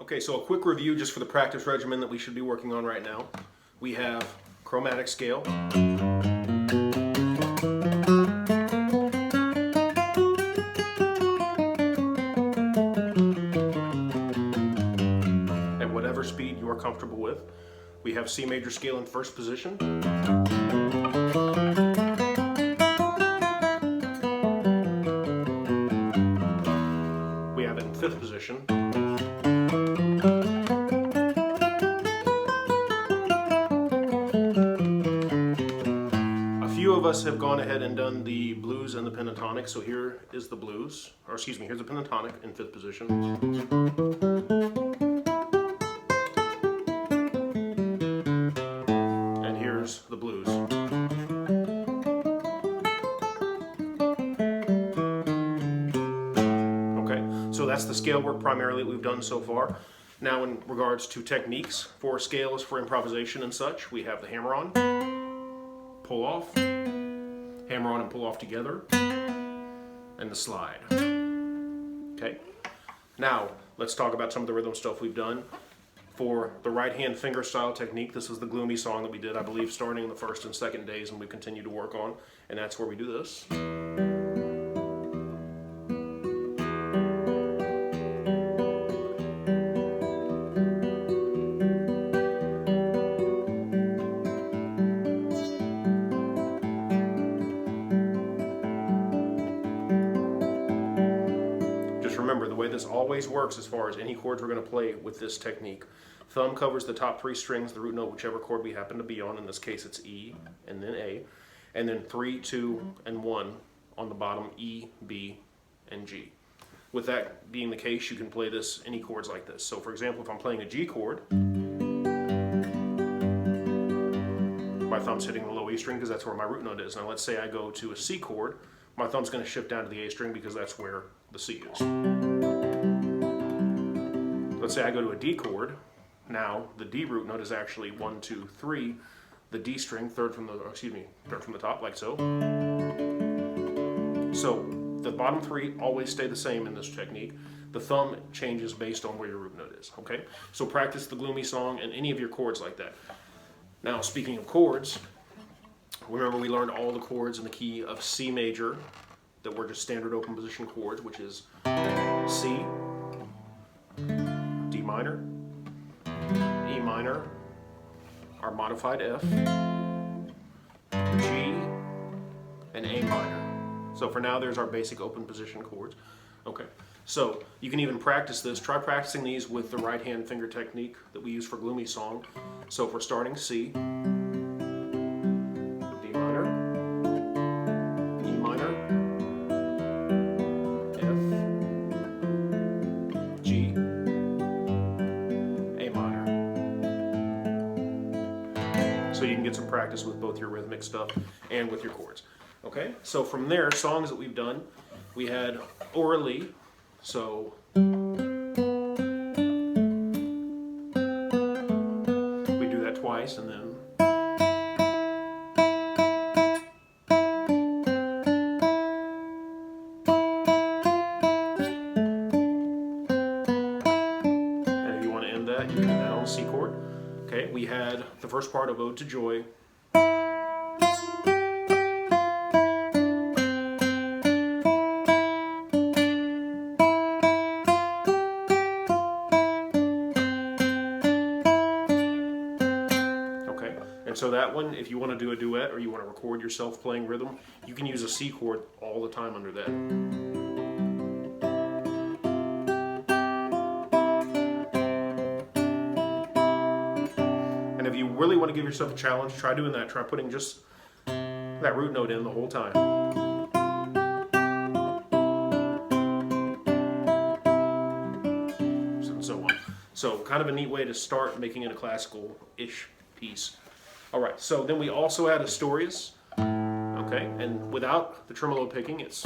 Okay, so a quick review just for the practice regimen that we should be working on right now. We have chromatic scale. At whatever speed you are comfortable with. We have C major scale in first position. We have it in fifth position. A few of us have gone ahead and done the blues and the pentatonic, so here is the blues, or excuse me, here's the pentatonic in fifth position. And here's the blues. Okay, so that's the scale work primarily we've done so far. Now in regards to techniques for scales for improvisation and such, we have the hammer on, pull off, hammer on and pull off together, and the slide. Okay, now let's talk about some of the rhythm stuff we've done. For the right hand finger style technique, this is the gloomy song that we did, I believe, starting the first and second days, and we continue to work on, and that's where we do this. Remember, the way this always works as far as any chords we're going to play with this technique, thumb covers the top three strings, the root note, whichever chord we happen to be on. In this case, it's E and then A. And then 3, 2, and 1 on the bottom, E, B, and G. With that being the case, you can play this any chords like this. So for example, if I'm playing a G chord, my thumb's hitting the low E string because that's where my root note is. Now let's say I go to a C chord, my thumb's going to shift down to the A string because that's where the C is. Let's say I go to a D chord. Now the D root note is actually 1, 2, 3. The D string, third from the top, like so. So the bottom three always stay the same in this technique. The thumb changes based on where your root note is. Okay, so practice the gloomy song and any of your chords like that. Now speaking of chords, remember we learned all the chords in the key of C major that were just standard open position chords, which is C, D minor, E minor, our modified F, G, and A minor. So for now, there's our basic open position chords. Okay, so you can even practice this. Try practicing these with the right hand finger technique that we use for gloomy song. So if we're starting C, so you can get some practice with both your rhythmic stuff and with your chords. Okay, so from there, songs that we've done, we had orally, so we do that twice and then and if you want to end that, you can do that on the C chord. Okay, we had the first part of Ode to Joy. Okay, and so that one, if you want to do a duet or you want to record yourself playing rhythm, you can use a C chord all the time under that. And if you really want to give yourself a challenge, try doing that. Try putting just that root note in the whole time. And so on. So kind of a neat way to start making it a classical-ish piece. All right, so then we also add Astorias. Okay, and without the tremolo picking, it's...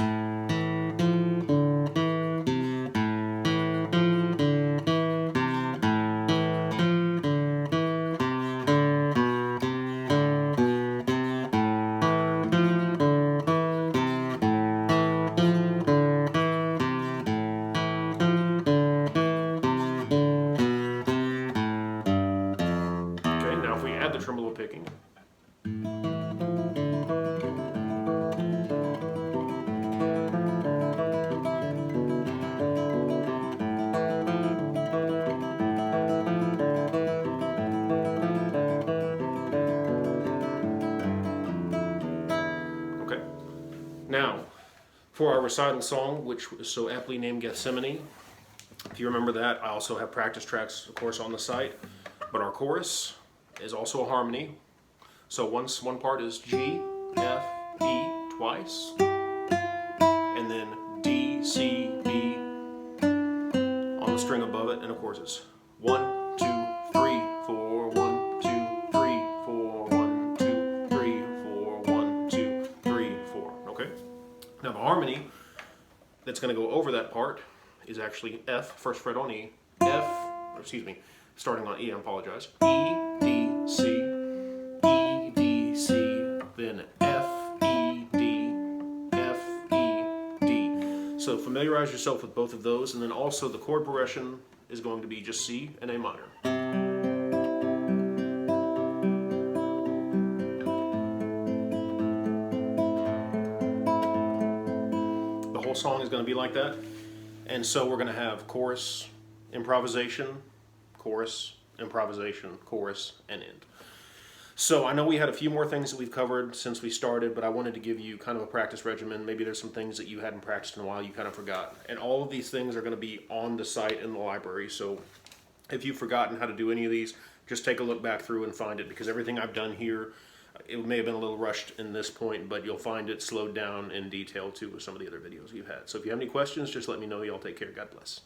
For our recital song, which was so aptly named Gethsemane, if you remember that, I also have practice tracks, of course, on the site. But our chorus is also a harmony. So one part is G, F, E twice, and then D, C, B on the string above it, and of course it's 1, 2, 3, 4, 1, 2, 3, 4, 1, 2, 3, 4, 1, 2, 3, 4. Okay? Now the harmony that's going to go over that part is actually F, first fret on E, F, or excuse me, starting on E, I apologize, E, D, C, E, D, C, then F, E, D, F, E, D. So familiarize yourself with both of those, and then also the chord progression is going to be just C and A minor. The whole song is going to be like that. And so we're going to have chorus, improvisation, chorus, improvisation, chorus, and end. So I know we had a few more things that we've covered since we started, but I wanted to give you kind of a practice regimen. Maybe there's some things that you hadn't practiced in a while you kind of forgot. And all of these things are going to be on the site in the library. So if you've forgotten how to do any of these, just take a look back through and find it, because everything I've done here, it may have been a little rushed in this point, but you'll find it slowed down in detail too with some of the other videos we've had. So if you have any questions, just let me know. Y'all take care. God bless.